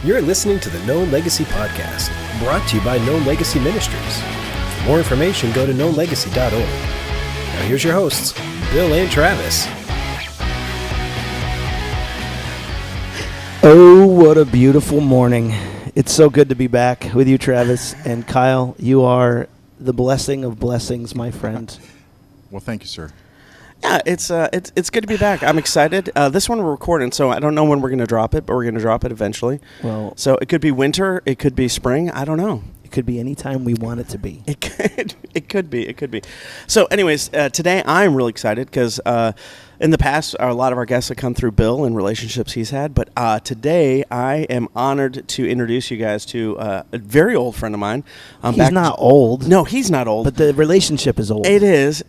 You're listening to the Known Legacy Podcast, brought to you by Known Legacy Ministries. For more information, go to knownlegacy.org. Now here's your hosts, Bill and Travis. Oh, what a beautiful morning. It's so good to be back with you, Travis. And Kyle, you are the blessing of blessings, my friend. Well, thank you, sir. Yeah, it's good to be back. I'm excited. This one we're recording, so I don't know when we're going to drop it, but we're going to drop it eventually. Well, so it could be winter, it could be spring. I don't know. It could be any time we want it to be. It could be. So, anyways, today I'm really excited because in the past, a lot of our guests have come through Bill and relationships he's had. But today, I am honored to introduce you guys to a very old friend of mine. He's not old. No, he's not old. But the relationship is old. It is.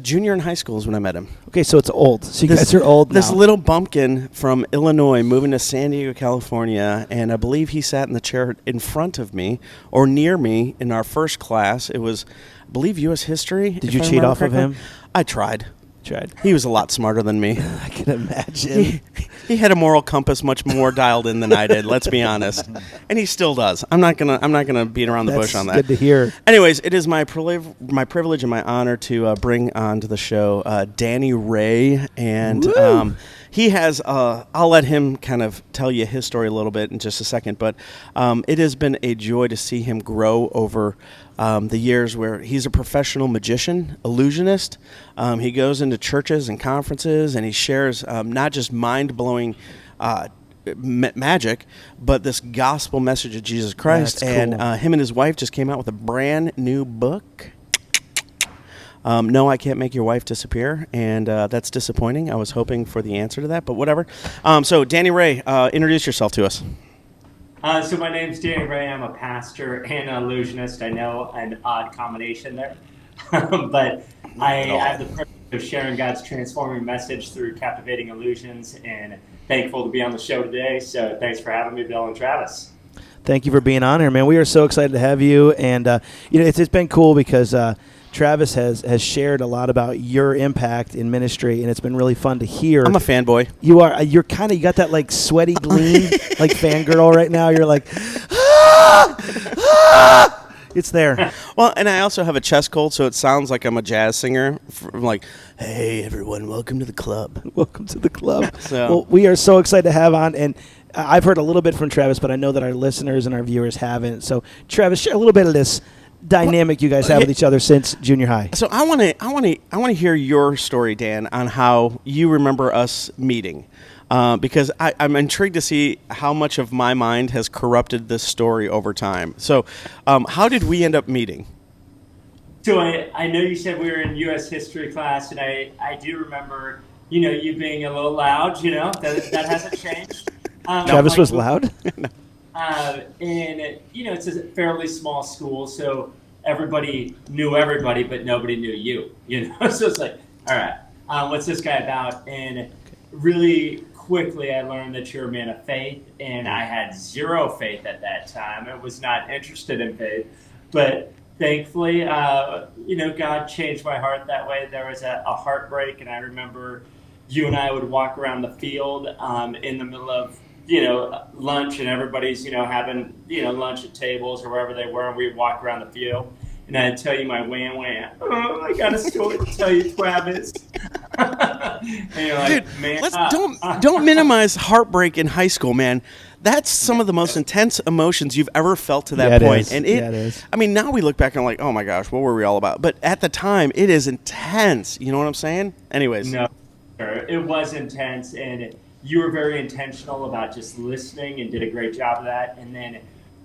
Junior in high school is when I met him. Okay, so it's old. So you guys are old now. This little bumpkin from Illinois moving to San Diego, California, and I believe he sat in the chair in front of me or near me in our first class. It was, I believe, U.S. history. Did you cheat off of him? I tried. He was a lot smarter than me. I can imagine. He had a moral compass much more dialed in than I did. Let's be honest, and he still does. I'm not gonna beat around the bush on that. That's good to hear. Anyways, it is my privilege and my honor to bring onto the show Danny Ray, and he has. I'll let him kind of tell you his story a little bit in just a second, but it has been a joy to see him grow over the years, where he's a professional magician, illusionist. He goes into churches and conferences, and he shares not just mind-blowing magic, but this gospel message of Jesus Christ. That's and cool. Him and his wife just came out with a brand new book. No, I Can't Make Your Wife Disappear, and that's disappointing. I was hoping for the answer to that, but whatever. So, Danny Ray, introduce yourself to us. So my name's Danny Ray. I'm a pastor and an illusionist. I know an odd combination there, but I have the privilege of sharing God's transforming message through captivating illusions, and thankful to be on the show today. So thanks for having me, Bill and Travis. Thank you for being on here, man. We are so excited to have you, and it's been cool because Travis has shared a lot about your impact in ministry, and it's been really fun to hear. I'm a fanboy. You are. You got that like sweaty gleam, like fangirl right now. You're like, it's there. Well, and I also have a chest cold, so it sounds like I'm a jazz singer. I'm like, hey, everyone, welcome to the club. Welcome to the club. So. Well, we are so excited to have on, and I've heard a little bit from Travis, but I know that our listeners and our viewers haven't. So, Travis, share a little bit of this dynamic you guys have with each other since junior high. So I want to hear your story, Dan, on how you remember us meeting, because I'm intrigued to see how much of my mind has corrupted this story over time. So, how did we end up meeting? So I know you said we were in U.S. history class, and I do remember you being a little loud. That hasn't changed. Travis was loud. And it's a fairly small school, so everybody knew everybody, but nobody knew you. So it's like, all right, what's this guy about? And really quickly, I learned that you're a man of faith, and I had zero faith at that time. I was not interested in faith, but thankfully, God changed my heart that way. There was a heartbreak, and I remember you and I would walk around the field in the middle of lunch, and everybody's, having, lunch at tables or wherever they were, and we'd walk around the field, and I'd tell you my wham. Oh, I got a story to tell you, Travis. And you're like, dude, man, don't minimize heartbreak in high school, man. That's some of the most intense emotions you've ever felt to that point. And it is. I mean, now we look back and I'm like, oh my gosh, what were we all about? But at the time, it is intense. You know what I'm saying? Anyways. No, it was intense, and you were very intentional about just listening and did a great job of that. And then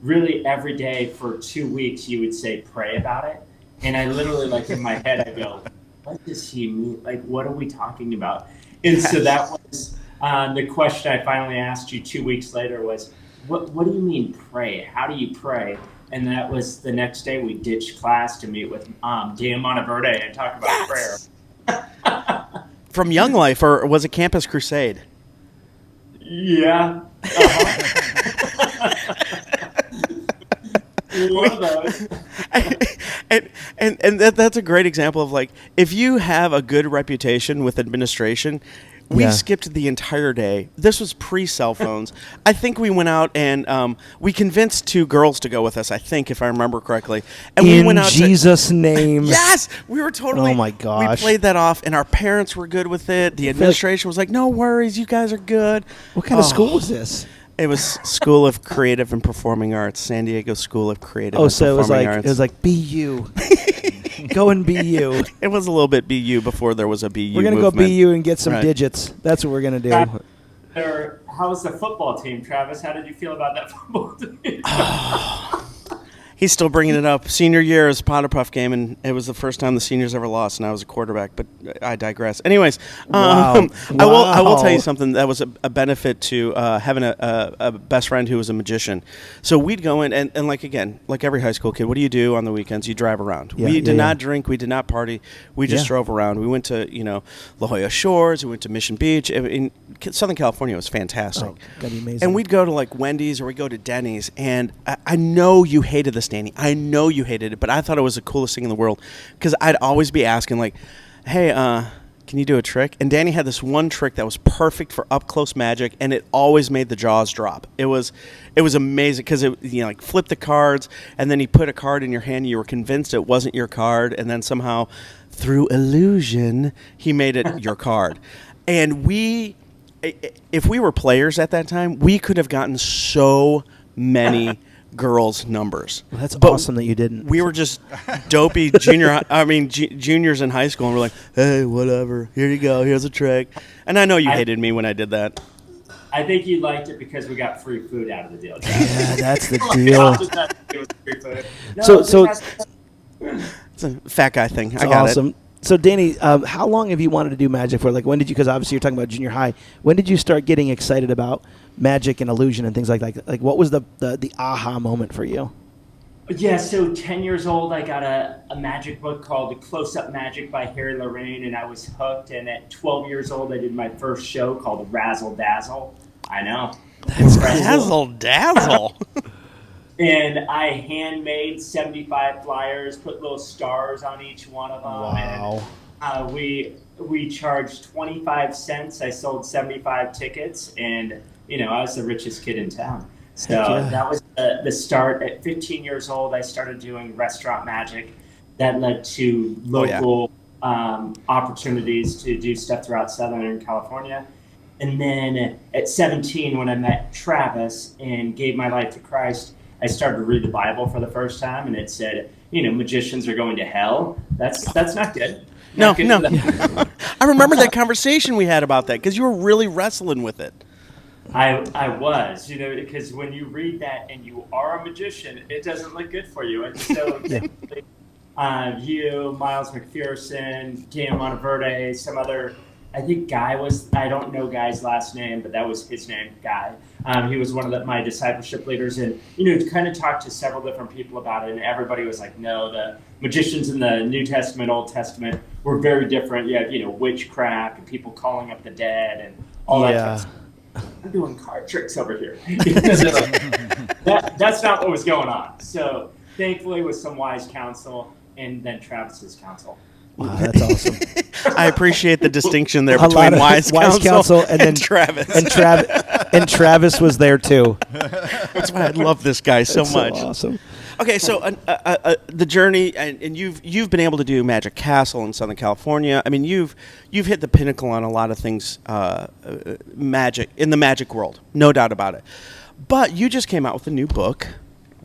really every day for 2 weeks, you would say, pray about it. And I literally, like in my head, I go, what does he mean? Like, what are we talking about? And so that was the question I finally asked you 2 weeks later was, what do you mean pray? How do you pray? And that was the next day we ditched class to meet with Dan Monteverde and talk about prayer. From Young Life, or was it Campus Crusade? Yeah. One of those. and that's a great example of, like, if you have a good reputation with administration, We skipped the entire day. This was pre-cell phones. I think we went out and we convinced 2 girls to go with us, I think, if I remember correctly. And we went out Jesus' name. Yes! We were totally... Oh, my gosh. We played that off, and our parents were good with it. The administration was like, no worries, you guys are good. What kind of school was this? It was School of Creative and Performing Arts, San Diego School of Creative and so Performing Arts. it was like BU. Go and BU. It was a little bit BU before there was a BU We're going to go BU and get some Right. digits. That's what we're going to do. How was the football team, Travis? How did you feel about that football team? He's still bringing it up. Senior year is Potter Puff game, and it was the first time the seniors ever lost, and I was a quarterback. But I digress. Anyways, Wow. I will tell you something that was a benefit to having a best friend who was a magician. So we'd go in, and like every high school kid, what do you do on the weekends? You drive around. We did not drink. We did not party. We just drove around. We went to La Jolla Shores. We went to Mission Beach. In Southern California, it was fantastic. Oh, that'd be amazing. And we'd go to like Wendy's or we'd go to Denny's, and I know you hated this, Danny. I know you hated it, but I thought it was the coolest thing in the world because I'd always be asking like, hey, can you do a trick? And Danny had this one trick that was perfect for up close magic, and it always made the jaws drop. It was amazing because like flip the cards, and then he put a card in your hand, and you were convinced it wasn't your card, and then somehow through illusion he made it your card. And if we were players at that time, we could have gotten so many girls' numbers. Well, that's awesome that you didn't. We were just dopey juniors in high school, and we're like, hey, whatever. Here you go. Here's a trick. And I know you hated me when I did that. I think you liked it because we got free food out of the deal. Yeah, that's the deal. It's a fat guy thing. It's I got awesome. it. So, Danny, how long have you wanted to do magic for? Like, when did you? Because obviously you're talking about junior high. When did you start getting excited about magic and illusion and things like that? Like, what was the aha moment for you? Yeah, so 10 years old, I got a magic book called Close Up Magic by Harry Lorraine, and I was hooked. And at 12 years old, I did my first show called Razzle Dazzle. I know. That's Razzle Dazzle. And I handmade 75 flyers, put little stars on each one of them. Wow. And we charged 25 cents. I sold 75 tickets, and I was the richest kid in town. So that was the start. At 15 years old, I started doing restaurant magic. That led to local opportunities to do stuff throughout Southern California. And then at 17, when I met Travis and gave my life to Christ, I started to read the Bible for the first time, and it said, magicians are going to hell. That's not good. No. I remember that conversation we had about that because you were really wrestling with it. I was, because when you read that and you are a magician, it doesn't look good for you. And so you, Miles McPherson, Dan Monteverde, some other, I think Guy was, I don't know Guy's last name, but that was his name, Guy. He was one of my discipleship leaders, and, kind of talked to several different people about it, and everybody was like, no, the magicians in the New Testament, Old Testament were very different. You have, witchcraft and people calling up the dead and all that type of stuff. I'm doing card tricks over here. That's not what was going on. So thankfully with some wise counsel and then Travis's counsel. Wow, that's awesome. I appreciate the distinction there between wise counsel and then Travis. And Travis was there too. That's why I love this guy so much. Awesome. Okay, so the journey, and you've been able to do Magic Castle in Southern California. I mean, you've hit the pinnacle on a lot of things, magic in the magic world, no doubt about it. But you just came out with a new book,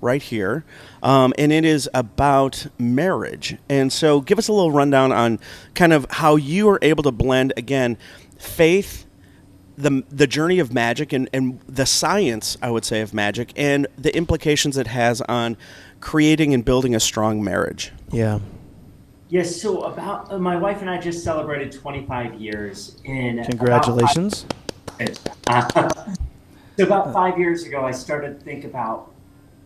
right here, and it is about marriage. And so, give us a little rundown on kind of how you are able to blend again faith, the journey of magic, and the science, I would say, of magic, and the implications it has on creating and building a strong marriage. Yeah. Yes. So about my wife and I just celebrated 25 years in. Congratulations. So about 5 years ago, I started to think about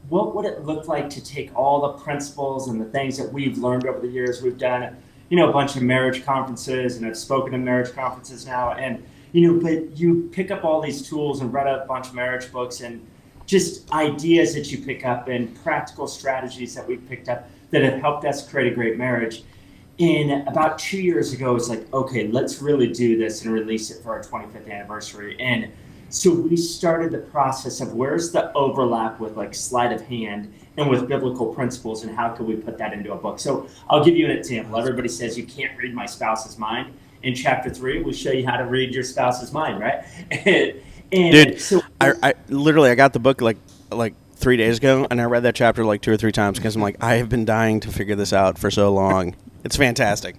what would it look like to take all the principles and the things that we've learned over the years. We've done, a bunch of marriage conferences, and I've spoken at marriage conferences now, and but you pick up all these tools and read a bunch of marriage books and just ideas that you pick up and practical strategies that we've picked up that have helped us create a great marriage. And about 2 years ago, it's like, okay, let's really do this and release it for our 25th anniversary. And so we started the process of where's the overlap with like sleight of hand and with biblical principles, and how can we put that into a book? So I'll give you an example. Everybody says you can't read my spouse's mind. In chapter 3, we show you how to read your spouse's mind, right? And Dude, so I literally, I got the book like 3 days ago, and I read that chapter like 2 or 3 times because I'm like, I have been dying to figure this out for so long. It's fantastic.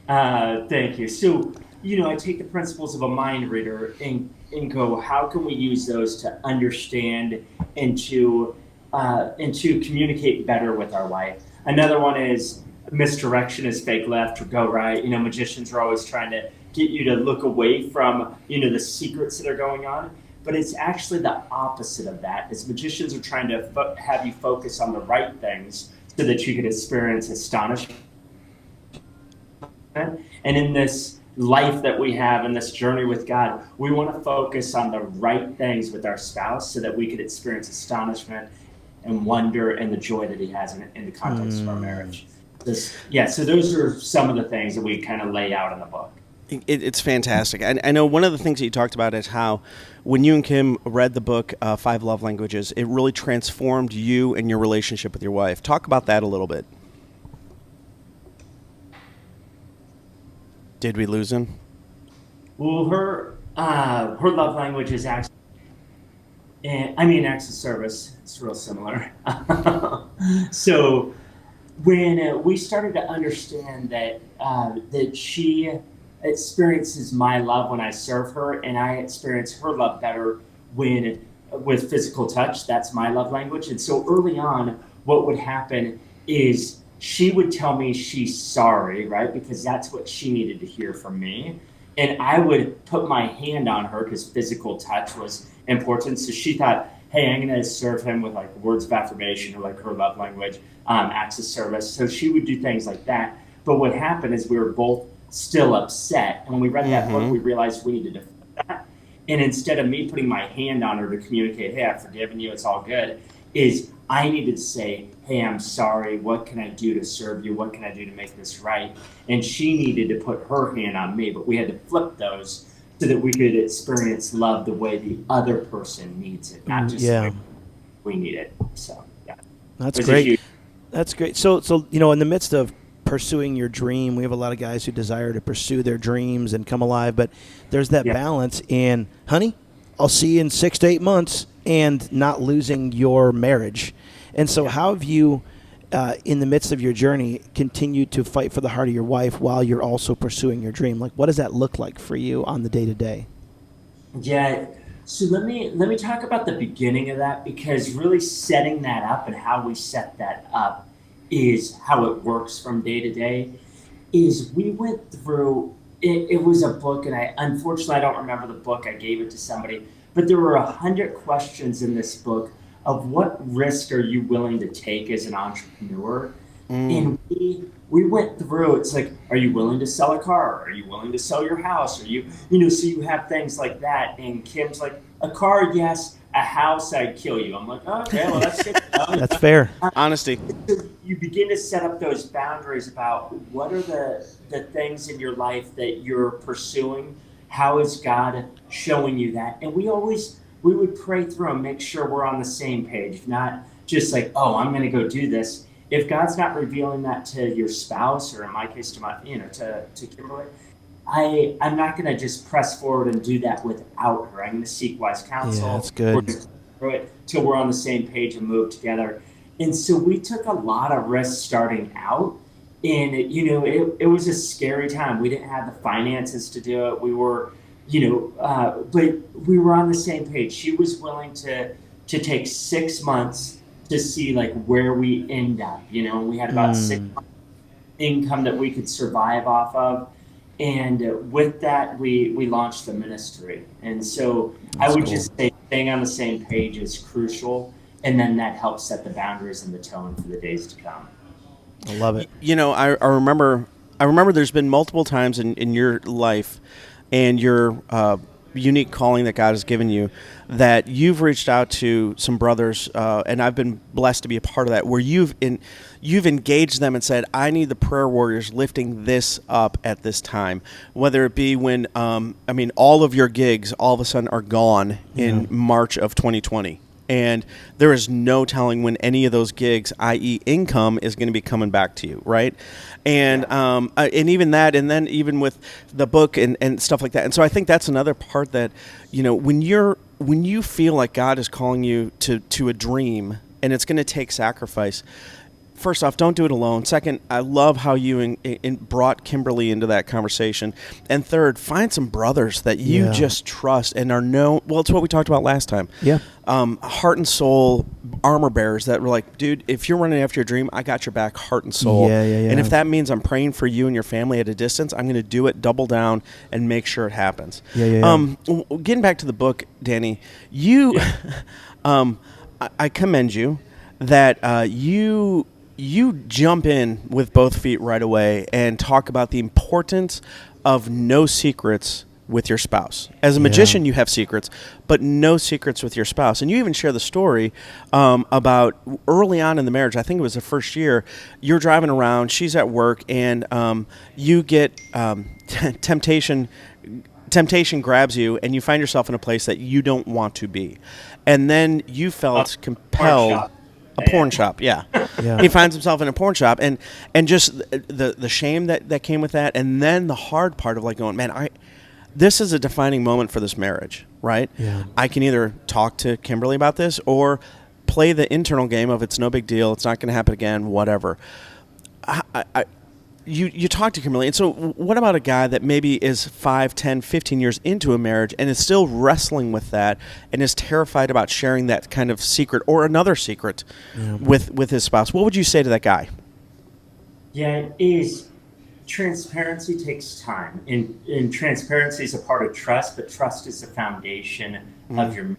Thank you. So, I take the principles of a mind reader and go, how can we use those to understand and to communicate better with our wife? Another one is misdirection is fake left or go right. Magicians are always trying to get you to look away from, the secrets that are going on. But it's actually the opposite of that. Is magicians are trying to have you focus on the right things so that you can experience astonishment. And in this life that we have, in this journey with God, we want to focus on the right things with our spouse so that we could experience astonishment and wonder and the joy that he has in the context of our marriage. So those are some of the things that we kind of lay out in the book. It's fantastic. I know one of the things that you talked about is how when you and Kim read the book, 5 Love Languages, it really transformed you and your relationship with your wife. Talk about that a little bit. Did we lose him? Well, her love language is acts of service. It's real similar. So when we started to understand that she experiences my love when I serve her, and I experience her love better with physical touch. That's my love language. And so early on, what would happen is she would tell me she's sorry, right? Because that's what she needed to hear from me. And I would put my hand on her because physical touch was important. So she thought, hey, I'm going to serve him with like words of affirmation or like her love language, acts of service. So she would do things like that. But what happened is we were both still upset. And when we read that book, we realized we needed to flip that. And instead of me putting my hand on her to communicate, hey, I've forgiven you, it's all good, is I needed to say, hey, I'm sorry. What can I do to serve you? What can I do to make this right? And she needed to put her hand on me, but we had to flip those so that we could experience love the way the other person needs it, not just the way we need it. So, yeah. That's great. That's great. So, in the midst of pursuing your dream, we have a lot of guys who desire to pursue their dreams and come alive, but there's that balance in, honey, I'll see you in 6 to 8 months, and not losing your marriage. And so how have you, in the midst of your journey, continued to fight for the heart of your wife while you're also pursuing your dream? Like, what does that look like for you on the day-to-day? Yeah. So let me talk about the beginning of that, because really setting that up and how we set that up is how it works from day to day. Is we went through it was a book, and unfortunately I don't remember the book. I gave it to somebody, but there were 100 questions in this book of what risk are you willing to take as an entrepreneur. And we went through, it's like, are you willing to sell a car? Are you willing to sell your house? Are you so you have things like that. And Kim's like, a car, yes. A house, I'd kill you. I'm like, oh, okay, well, that's good. That's fair. Honesty. You begin to set up those boundaries about what are the things in your life that you're pursuing. How is God showing you that? And we would pray through and make sure we're on the same page, not just like, oh, I'm going to go do this. If God's not revealing that to your spouse, or in my case, to Kimberly, I'm not going to just press forward and do that without her. I'm going to seek wise counsel. Yeah, that's good. We're going to through it till we're on the same page and move together. And so we took a lot of risks starting out. And, it was a scary time. We didn't have the finances to do it. We were, but we were on the same page. She was willing to take 6 months to see like where we end up. We had about 6 months income that we could survive off of. And with that, we launched the ministry. And so I would just say staying on the same page is crucial. And then that helps set the boundaries and the tone for the days to come. I love it. I remember there's been multiple times in your life and your unique calling that God has given you, that you've reached out to some brothers, and I've been blessed to be a part of that, where you've engaged them and said, I need the prayer warriors lifting this up at this time, whether it be when, all of your gigs all of a sudden are gone in March of 2020. And there is no telling when any of those gigs, i.e. income, is going to be coming back to you, right? And and even that, and then even with the book and stuff like that. And so I think that's another part that, when you feel like God is calling you to a dream and it's going to take sacrifice, first off, don't do it alone. Second, I love how you brought Kimberly into that conversation. And third, find some brothers that you just trust and are known. Well, it's what we talked about last time. Yeah. Heart and soul armor bearers that were like, dude, if you're running after your dream, I got your back, heart and soul. Yeah. And if that means I'm praying for you and your family at a distance, I'm going to do it, double down, and make sure it happens. Getting back to the book, Danny, you, I commend you that you jump in with both feet right away and talk about the importance of no secrets with your spouse. As a magician, you have secrets, but no secrets with your spouse. And you even share the story about early on in the marriage, I think it was the first year, you're driving around, she's at work, and you get temptation grabs you, and you find yourself in a place that you don't want to be. And then you felt compelled... A porn shop, yeah. He finds himself in a porn shop, and just the shame that came with that, and then the hard part of like going, man, this is a defining moment for this marriage, right? Yeah. I can either talk to Kimberly about this or play the internal game of it's no big deal, it's not going to happen again, whatever. You talk to Kimberly, and so what about a guy that maybe is 5, 10, 15 years into a marriage and is still wrestling with that and is terrified about sharing that kind of secret or another secret with his spouse? What would you say to that guy? Yeah, it is. Transparency takes time, and transparency is a part of trust, but trust is the foundation of your marriage.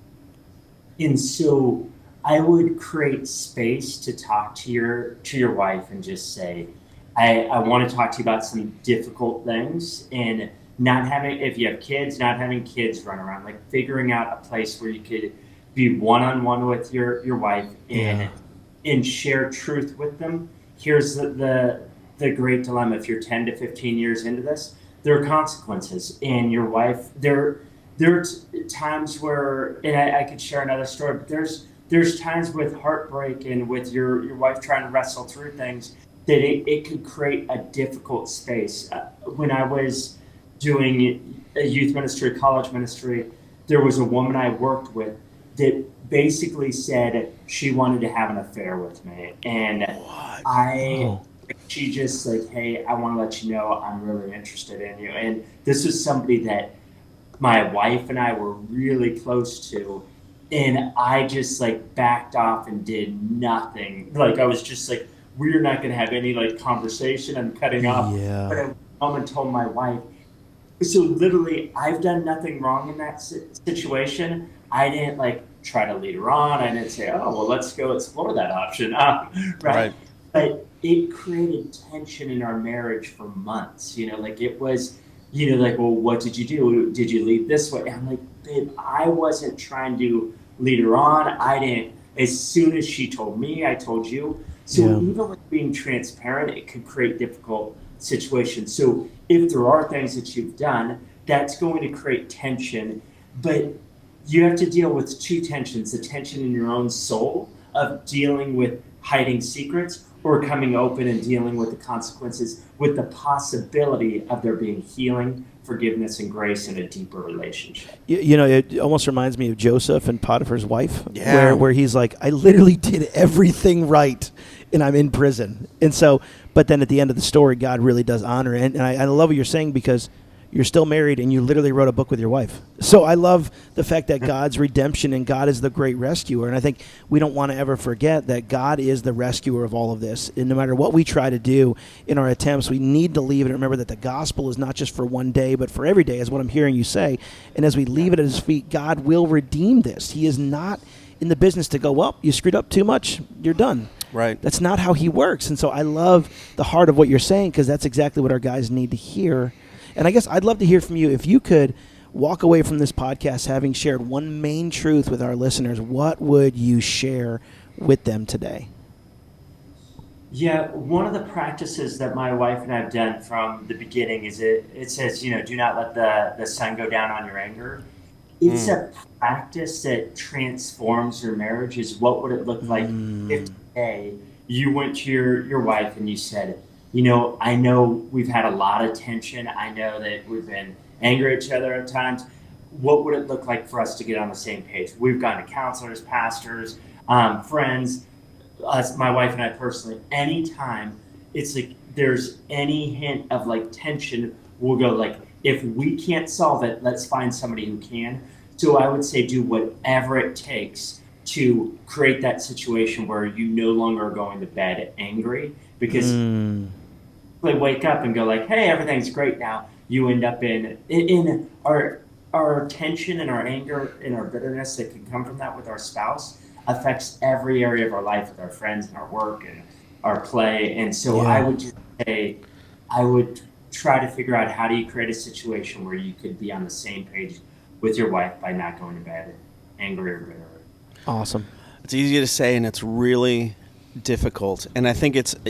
And so I would create space to talk to your wife and just say, I want to talk to you about some difficult things, and if you have kids, not having kids run around, like figuring out a place where you could be one-on-one with your wife and share truth with them. Here's the great dilemma. If you're 10 to 15 years into this, there are consequences. And your wife, there are times where, and I could share another story, but there's times with heartbreak and with your wife trying to wrestle through things that it could create a difficult space. When I was doing a youth ministry, college ministry, there was a woman I worked with that basically said she wanted to have an affair with me. And she just like, hey, I want to let you know I'm really interested in you. And this was somebody that my wife and I were really close to. And I just like backed off and did nothing. Like I was just like, we're not going to have any like conversation. I'm cutting off. Yeah. But I went home and told my wife. So literally, I've done nothing wrong in that situation. I didn't like try to lead her on. I didn't say, oh, well, let's go explore that option. Right. But it created tension in our marriage for months. Like it was, like, well, what did you do? Did you lead this way? And I'm like, babe, I wasn't trying to lead her on. I didn't. As soon as she told me, I told you. So even with being transparent, it could create difficult situations. So if there are things that you've done, that's going to create tension. But you have to deal with two tensions: the tension in your own soul of dealing with hiding secrets, or coming open and dealing with the consequences, with the possibility of there being healing, forgiveness, and grace in a deeper relationship. It almost reminds me of Joseph and Potiphar's wife, where he's like, I literally did everything right, and I'm in prison. And so, but then at the end of the story, God really does honor it. And I love what you're saying, because you're still married and you literally wrote a book with your wife. So I love the fact that God's redemption and God is the great rescuer. And I think we don't want to ever forget that God is the rescuer of all of this. And no matter what we try to do in our attempts, we need to leave it and remember that the gospel is not just for one day, but for every day, is what I'm hearing you say. And as we leave it at his feet, God will redeem this. He is not in the business to go, well, you screwed up too much, you're done. Right. That's not how he works. And so I love the heart of what you're saying, because that's exactly what our guys need to hear. And I guess I'd love to hear from you, if you could, walk away from this podcast having shared one main truth with our listeners, what would you share with them today? Yeah, one of the practices that my wife and I have done from the beginning is it says, do not let the sun go down on your anger. It's a practice that transforms your marriage. Is what would it look like if today you went to your wife and you said, I know we've had a lot of tension. I know that we've been angry at each other at times. What would it look like for us to get on the same page? We've gone to counselors, pastors, friends, us, my wife and I personally. Anytime it's like there's any hint of like tension, we'll go like, if we can't solve it, let's find somebody who can. So I would say do whatever it takes to create that situation where you no longer are going to bed angry, because they wake up and go like, hey, everything's great now. You end up in our tension and our anger and our bitterness that can come from that with our spouse affects every area of our life, with our friends and our work and our play. And so I would just say, I would try to figure out how do you create a situation where you could be on the same page with your wife by not going to bed angry or bitter. Awesome. It's easy to say, and it's really difficult. And I think it's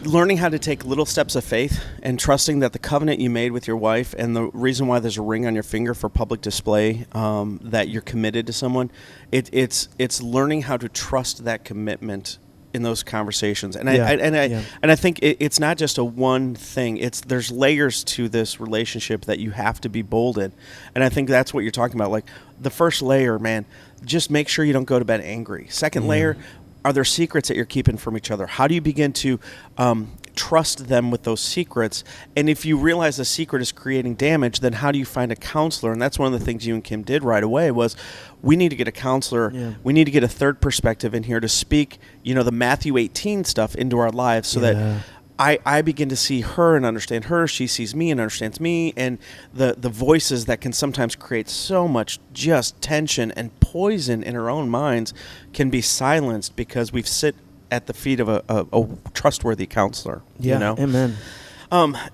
learning how to take little steps of faith and trusting that the covenant you made with your wife, and the reason why there's a ring on your finger for public display, that you're committed to someone, it's learning how to trust that commitment in those conversations. And I think it's not just a one thing. There's layers to this relationship that you have to be bold in. And I think that's what you're talking about. Like the first layer, man, just make sure you don't go to bed angry. Second layer, are there secrets that you're keeping from each other? How do you begin to trust them with those secrets? And if you realize the secret is creating damage, then how do you find a counselor? And that's one of the things you and Kim did right away was we need to get a counselor. Yeah. We need to get a third perspective in here to speak, the Matthew 18 stuff into our lives so that I begin to see her and understand her. She sees me and understands me. And the voices that can sometimes create so much just tension and poison in our own minds can be silenced because we've sit at the feet of a trustworthy counselor. Yeah, amen.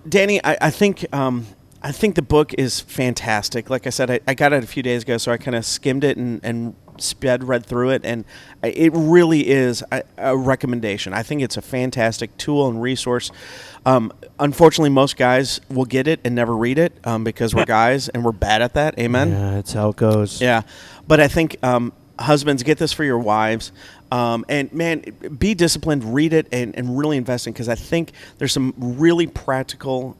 Danny, I think the book is fantastic. Like I said, I got it a few days ago, so I kind of skimmed it and read through it, and it really is a recommendation. I think it's a fantastic tool and resource. Unfortunately, most guys will get it and never read it because we're guys and we're bad at that. Amen? Yeah, that's how it goes. Yeah. But I think husbands, get this for your wives. And, man, be disciplined, read it, and really invest in, because I think there's some really practical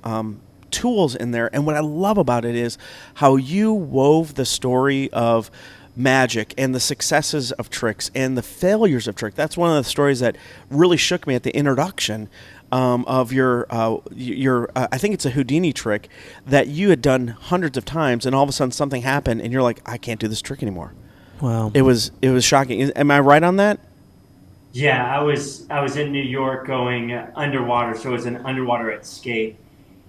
tools in there. And what I love about it is how you wove the story of magic and the successes of tricks and the failures of tricks. That's one of the stories that really shook me at the introduction of your I think it's a Houdini trick that you had done hundreds of times, and all of a sudden something happened and you're like, I can't do this trick anymore. Wow. It was shocking. Am I right on that? Yeah, I was in New York going underwater, so it was an underwater escape.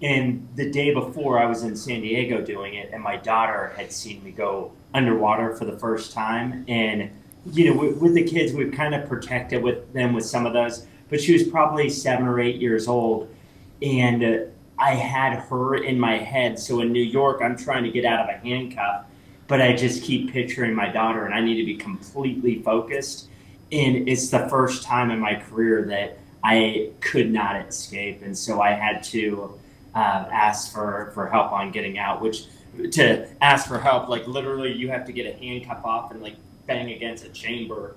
And the day before, I was in San Diego doing it, and my daughter had seen me go underwater for the first time. And, with the kids, we've kind of protected them with some of those. But she was probably 7 or 8 years old, and I had her in my head. So in New York, I'm trying to get out of a handcuff, but I just keep picturing my daughter, and I need to be completely focused. And it's the first time in my career that I could not escape. And so I had to ask for help on getting out, which to ask for help, like literally you have to get a handcuff off and like bang against a chamber.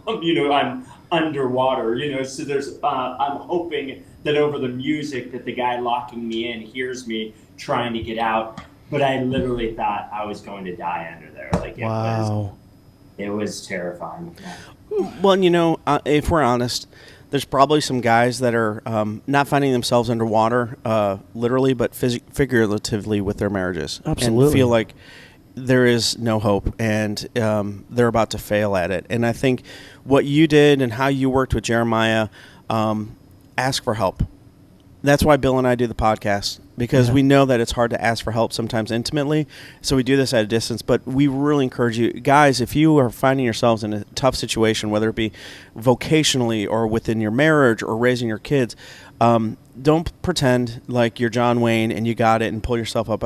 I'm underwater, so there's, I'm hoping that over the music that the guy locking me in hears me trying to get out. But I literally thought I was going to die under there. Like it was terrifying. Yeah. Well, if we're honest, there's probably some guys that are not finding themselves underwater, literally, but figuratively with their marriages. Absolutely. And feel like there is no hope, and they're about to fail at it. And I think what you did and how you worked with Jeremiah, ask for help. That's why Bill and I do the podcast, because we know that it's hard to ask for help sometimes intimately. So we do this at a distance, but we really encourage you guys, if you are finding yourselves in a tough situation, whether it be vocationally or within your marriage or raising your kids, don't pretend like you're John Wayne and you got it and pull yourself up.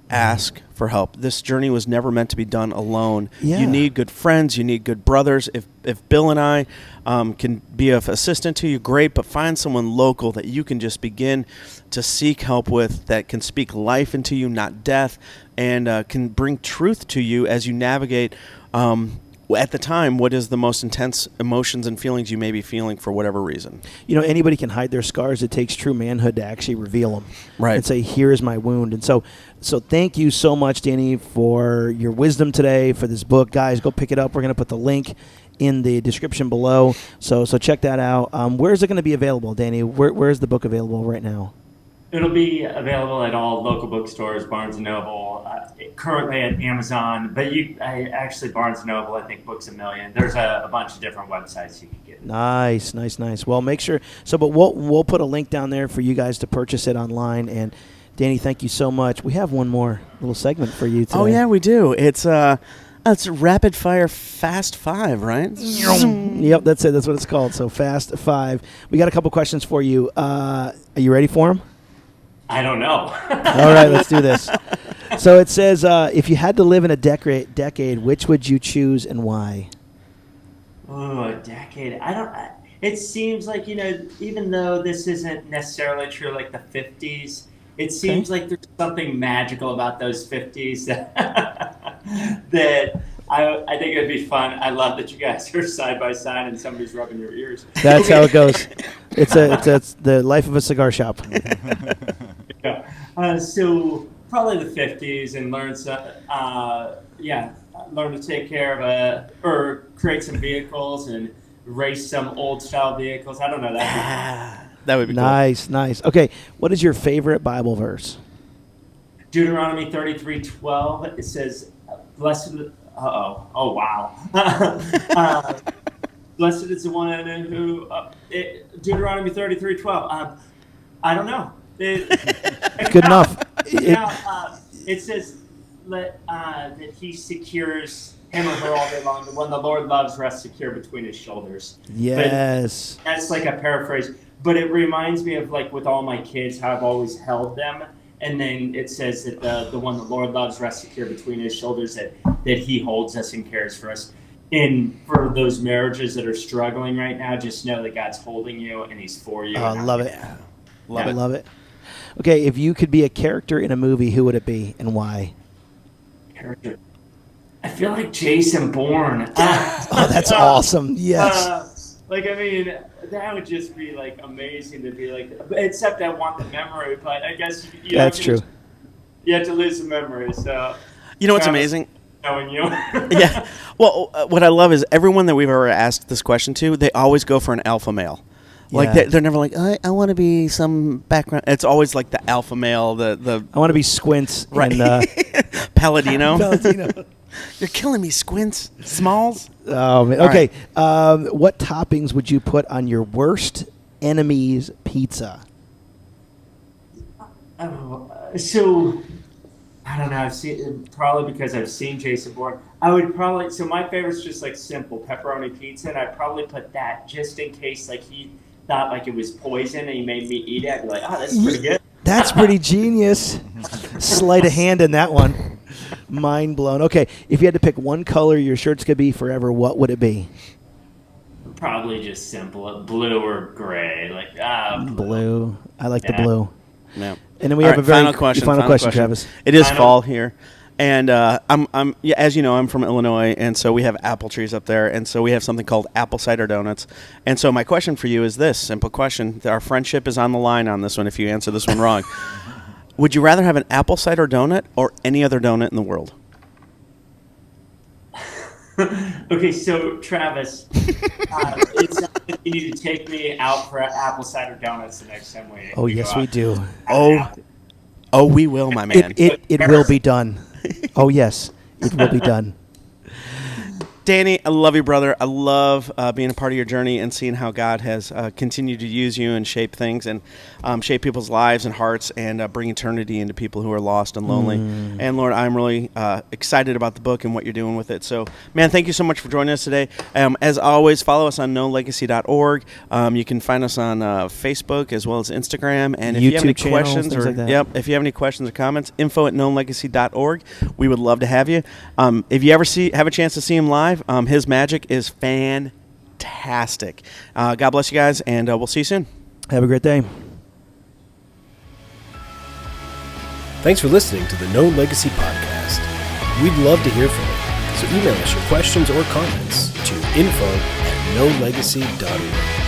ask for help. This journey was never meant to be done alone. Yeah. You need good friends. You need good brothers. If Bill and I can be of assistance to you, great, but find someone local that you can just begin to seek help with, that can speak life into you, not death, and can bring truth to you as you navigate at the time what is the most intense emotions and feelings you may be feeling for whatever reason. Anybody can hide their scars. It takes true manhood to actually reveal them, right, and say, here is my wound. And so thank you so much, Danny, for your wisdom today, for this book. Guys, go pick it up. We're going to put the link in the description below, so check that out. Where is it going to be available, Danny? Where is the book available right now? It'll be available at all local bookstores, Barnes & Noble, currently at Amazon, but actually Barnes & Noble, I think Books A Million. There's a bunch of different websites you can get it. Nice. Well, make sure. But we'll put a link down there for you guys to purchase it online. And Danny, thank you so much. We have one more little segment for you today. Oh yeah, we do. It's rapid fire Fast 5, right? Yep, that's it. That's what it's called. So Fast 5. We got a couple questions for you. Are you ready for them? I don't know. All right, let's do this. So it says, if you had to live in a decade, which would you choose and why? Oh, a decade. It seems like, even though this isn't necessarily true, like the 50s, it seems like there's something magical about those 50s that I think it would be fun. I love that you guys are side by side and somebody's rubbing your ears. That's how it goes. It's the life of a cigar shop. Yeah. So probably the 50s, and learn to take care of or create some vehicles and race some old style vehicles. I don't know. That would be nice. Okay, what is your favorite Bible verse? Deuteronomy 33:12. It says, "Blessed." Oh wow. Blessed is the one who. Deuteronomy 33:12. I don't know. Good enough. It says that he secures him or her all day long. The one the Lord loves rests secure between his shoulders. Yes. But that's like a paraphrase. But it reminds me of, like, with all my kids, how I've always held them. And then it says that the one the Lord loves rests secure between his shoulders, that he holds us and cares for us. And for those marriages that are struggling right now, just know that God's holding you and he's for you. I love it. Love it. Okay, if you could be a character in a movie, who would it be and why? Character. I feel like Jason Bourne. Oh, that's awesome. Yes. That would just be, like, amazing to be like, except I want the memory, but I guess that's true. You have to lose the memory, so. You know what's amazing? Knowing you. Yeah. Well, what I love is everyone that we've ever asked this question to, they always go for an alpha male. Like, they're never like, I want to be some background. It's always like the alpha male, the I want to be Squints. Right. And, Palladino. You're killing me, Squints. Smalls. Oh, man. Okay. Right. What toppings would you put on your worst enemy's pizza? So, I don't know. I've seen, probably because I've seen Jason Bourne. I would probably, so my favorite's just like simple pepperoni pizza, and I'd probably put that just in case, like, he thought like it was poison and he made me eat it. I'd be like, oh, that's pretty good. That's pretty genius. Sleight of hand in that one. Mind blown. Okay, if you had to pick one color your shirts could be forever, what would it be? Probably just simple, blue or gray. Blue. I like the blue. Yeah. And then we have a very final question, Travis. It is fall here, and as you know, I'm from Illinois, and so we have apple trees up there, and so we have something called apple cider donuts. And so my question for you is this simple question: our friendship is on the line on this one. If you answer this one wrong, would you rather have an apple cider donut or any other donut in the world? Okay, so Travis, it's not that you need to take me out for apple cider donuts the next time we. Oh, yes, we do. Oh, we will, my man. It will be done. Oh, yes, it will be done. Danny, I love you, brother. I love being a part of your journey and seeing how God has continued to use you and shape things and shape people's lives and hearts and bring eternity into people who are lost and lonely. And Lord, I'm really excited about the book and what you're doing with it. So, man, thank you so much for joining us today. As always, follow us on knowlegacy.org. You can find us on Facebook as well as Instagram. And if you have any questions if you have any questions or comments, info@knownlegacy.org. We would love to have you. If you ever have a chance to see him live, his magic is fantastic. God bless you guys, and we'll see you soon. Have a great day. Thanks for listening to the Known Legacy Podcast. We'd love to hear from you, so email us your questions or comments to info@knownlegacy.org.